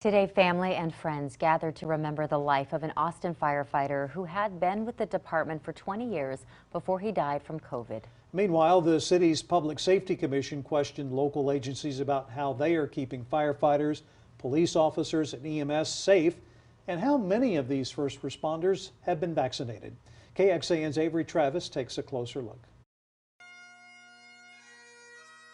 Today, family and friends gathered to remember the life of an Austin firefighter who had been with the department for 20 years before he died from COVID. Meanwhile, the city's Public Safety Commission questioned local agencies about how they are keeping firefighters, police officers, and EMS safe, and how many of these first responders have been vaccinated. KXAN's Avery Travis takes a closer look.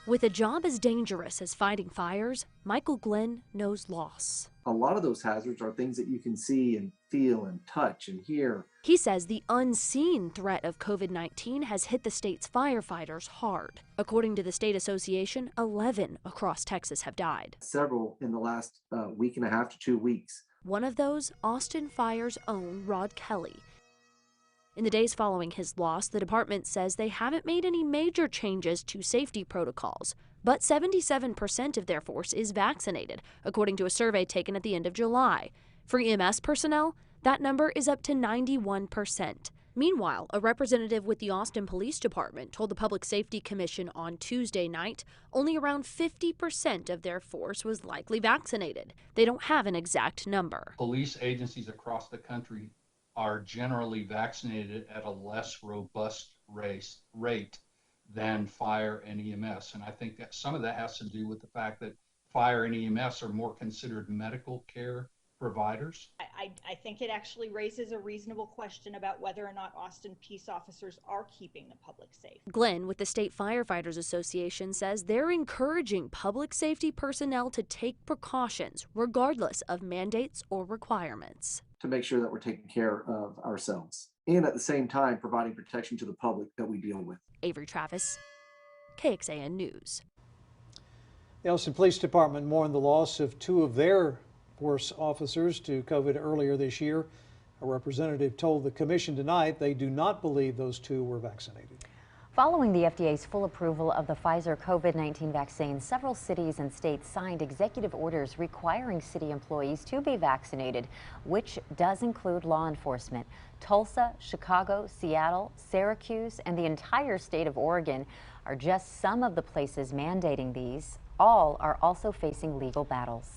With a job as dangerous as fighting fires, Michael Glenn knows loss. A lot of those hazards are things that you can see and feel and touch and hear. He says the unseen threat of COVID-19 has hit the state's firefighters hard. According to the state association, 11 across Texas have died. Several in the last week and a half to 2 weeks. One of those, Austin Fire's own Rod Kelly. In the days following his loss, the department says they haven't made any major changes to safety protocols, but 77% of their force is vaccinated, according to a survey taken at the end of July. For EMS personnel, that number is up to 91%. Meanwhile, a representative with the Austin Police Department told the Public Safety Commission on Tuesday night only around 50% of their force was likely vaccinated. They don't have an exact number. Police agencies across the country are generally vaccinated at a less robust rate than fire and EMS. And I think that some of that has to do with the fact that fire and EMS are more considered medical care providers. I think it actually raises a reasonable question about whether or not Austin peace officers are keeping the public safe. Glenn with the State Firefighters Association says they're encouraging public safety personnel to take precautions regardless of mandates or requirements, To make sure that we're taking care of ourselves and at the same time providing protection to the public that we deal with. Avery Travis, KXAN News. The Austin Police Department mourned the loss of two of their force officers to COVID earlier this year. A representative told the commission tonight they do not believe those two were vaccinated. Following the FDA's full approval of the Pfizer COVID-19 vaccine, several cities and states signed executive orders requiring city employees to be vaccinated, which does include law enforcement. Tulsa, Chicago, Seattle, Syracuse, and the entire state of Oregon are just some of the places mandating these. All are also facing legal battles.